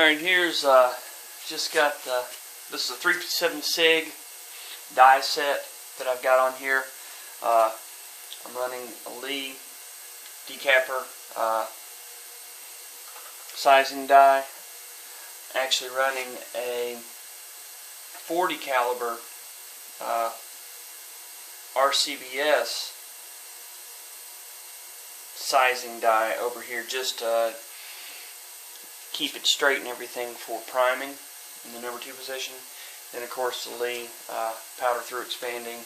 Alright, here's just got this is a 357 SIG die set that I've got on here. I'm running a Lee decapper sizing die. Actually running a 40 caliber RCBS sizing die over here, just to keep it straight and everything for priming in the number 2 position. Then of course the Lee powder through expanding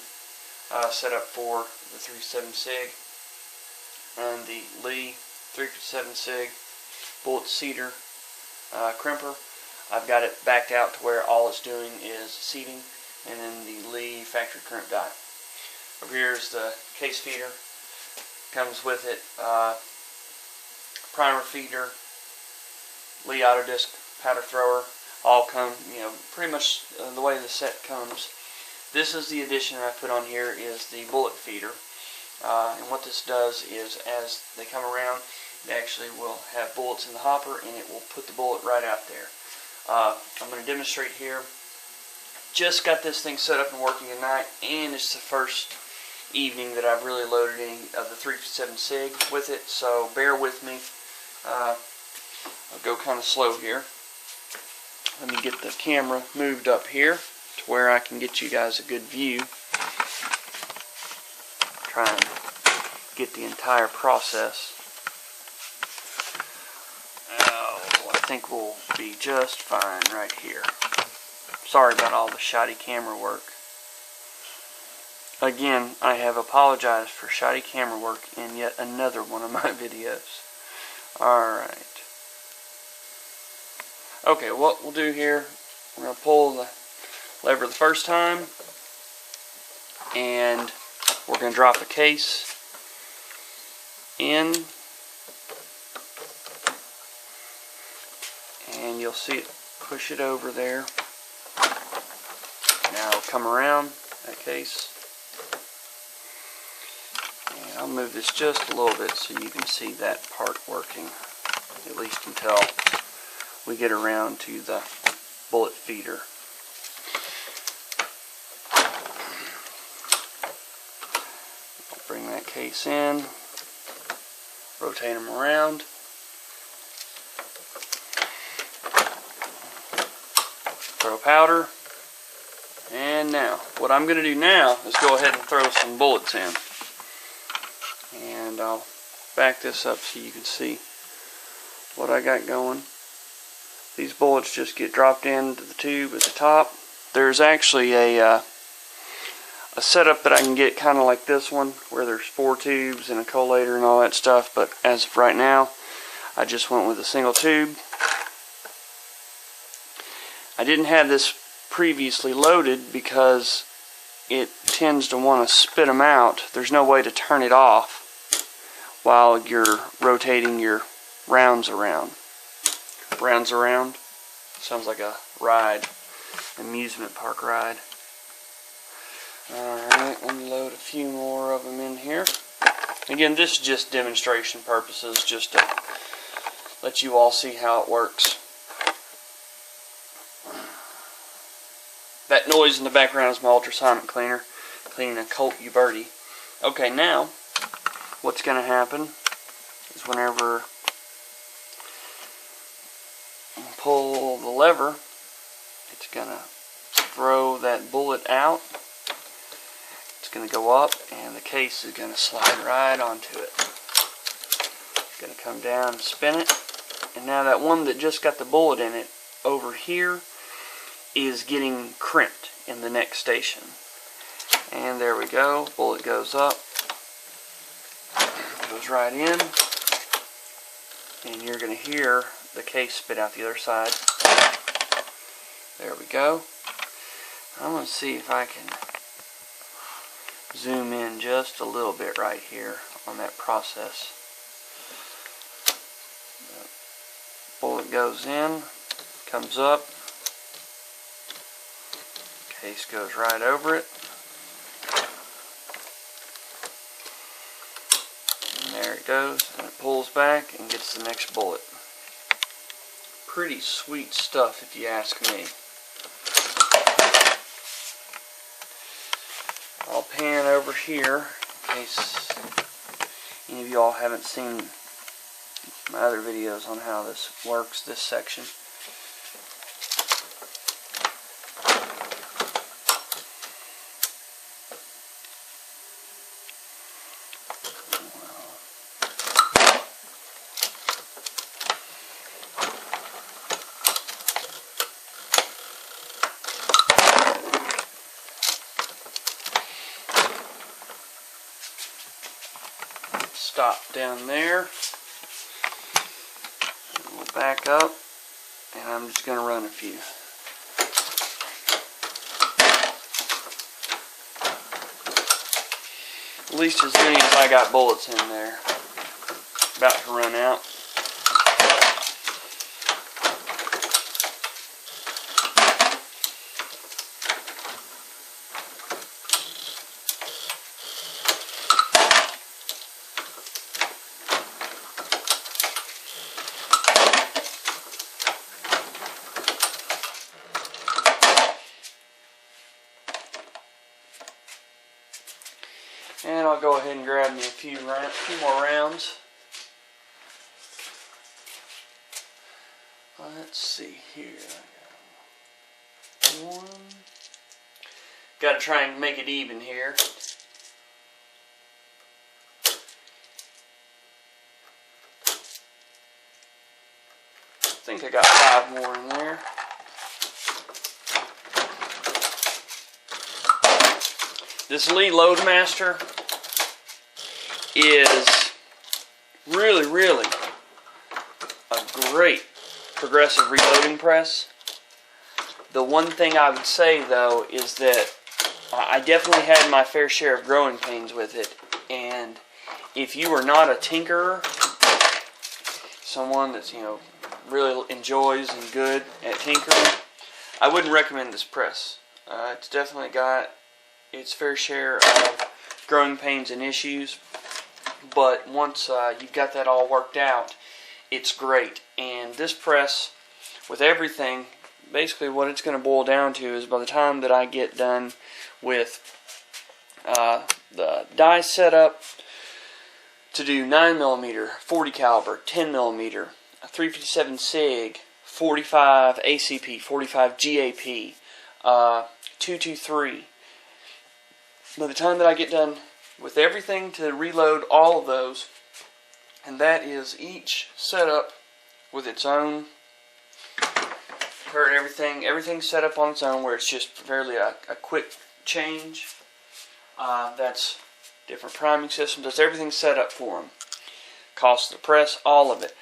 set up for the 357 SIG, and the Lee 357 SIG bullet cedar crimper. I've got it backed out to where all it's doing is seating, and then the Lee factory crimp die. Over here is the case feeder. Comes with it primer feeder, Lee auto disc powder thrower. All come, pretty much the way the set comes. This is the addition I put on here, is the bullet feeder. And what this does is, as they come around, it actually will have bullets in the hopper, and it will put the bullet right out there. I'm going to demonstrate here. Just got this thing set up and working tonight, and it's the first evening that I've really loaded any of the 357 SIG with it, so bear with me. I'll go kind of slow here. Let me get the camera moved up here to where I can get you guys a good view. Try and get the entire process. Oh, I think we'll be just fine right here. Sorry about all the shoddy camera work. Again, I have apologized for shoddy camera work in yet another one of my videos. Alright. Okay, what we'll do here, we're going to pull the lever the first time, and we're going to drop the case in, and you'll see it push it over there. Now it'll come around that case. And I'll move this just a little bit so you can see that part working, at least until we get around to the bullet feeder. I'll bring that case in, rotate them around, throw powder, and now what I'm going to do now is go ahead and throw some bullets in. And I'll back this up so you can see what I got going. These bullets just get dropped into the tube at the top. There's actually a setup that I can get kind of like this one, where there's 4 tubes and a collator and all that stuff, but as of right now I just went with a single tube. I didn't have this previously loaded because it tends to want to spit them out. There's no way to turn it off while you're rotating your rounds around. Rounds around? Sounds like a ride. Amusement park ride. Alright, let me load a few more of them in here. Again, this is just demonstration purposes, just to let you all see how it works. That noise in the background is my ultrasonic cleaner, cleaning a Colt Uberti. Okay, now, what's going to happen is whenever I pull the lever, it's going to throw that bullet out. It's going to go up, and the case is going to slide right onto it. It's going to come down and spin it. And now that one that just got the bullet in it over here is getting crimped in the next station. And there we go. Bullet goes up, goes right in, and you're going to hear the case spit out the other side. There we go. I'm going to see if I can zoom in just a little bit right here on that process. Bullet goes in, comes up, case goes right over it, and there it goes, and it pulls back and gets the next bullet. Pretty sweet stuff, if you ask me. I'll pan over here in case any of y'all haven't seen my other videos on how this works, this section. Stop down there. We'll back up, and I'm just going to run a few. At least as many as I got bullets in there. About to run out. And I'll go ahead and grab me a few more rounds. Let's see here. I got one. Got to try and make it even here. I think I got 5 more in there. This Lee LoadMaster is really a great progressive reloading press. The one thing I would say though is that I definitely had my fair share of growing pains with it, and if you are not a tinkerer, someone that's really enjoys and good at tinkering, I wouldn't recommend this press. It's definitely got its fair share of growing pains and issues, but once you've got that all worked out, it's great. And this press, with everything, basically what it's going to boil down to is by the time that I get done with the die setup to do 9mm, 40 caliber, 10mm, 357 SIG, 45 ACP, 45 GAP, 223. By the time that I get done with everything to reload all of those, and that is each setup with its own turret, everything's set up on its own where it's just fairly a quick change. That's different priming systems. That's everything set up for them. Cost of the press, all of it.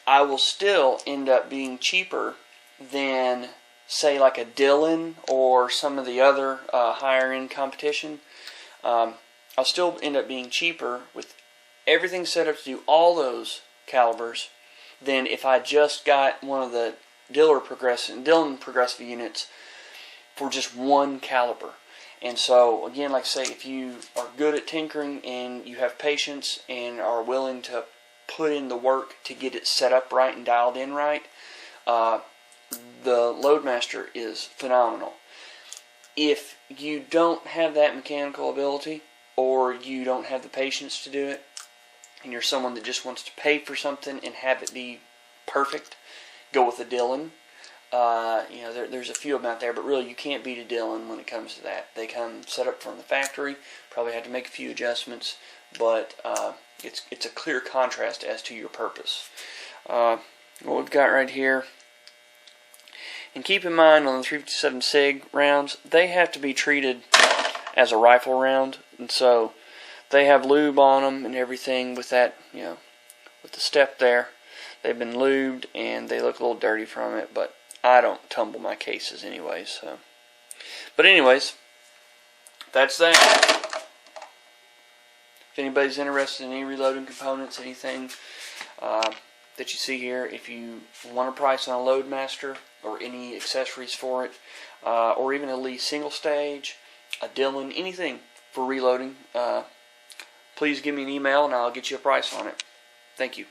I will still end up being cheaper than, say, like a Dillon or some of the other higher end competition. I'll still end up being cheaper with everything set up to do all those calibers than if I just got one of the Dillon Progressive units for just one caliber. And so, again, like I say, if you are good at tinkering and you have patience and are willing to put in the work to get it set up right and dialed in right, the LoadMaster is phenomenal. If you don't have that mechanical ability, or you don't have the patience to do it, and you're someone that just wants to pay for something and have it be perfect, go with a Dillon. There's a few of them out there, but really you can't beat a Dillon when it comes to that. They come set up from the factory. Probably have to make a few adjustments, but it's a clear contrast as to your purpose. What we've got right here. And keep in mind on the 357 SIG rounds, they have to be treated as a rifle round, and so they have lube on them and everything with that, with the step there. They've been lubed and they look a little dirty from it, but I don't tumble my cases anyways. So, but anyways, that's that. If anybody's interested in any reloading components, anything that you see here, if you want a price on a LoadMaster or any accessories for it, or even a Lee single stage, a Dillon, anything for reloading, please give me an email and I'll get you a price on it. Thank you.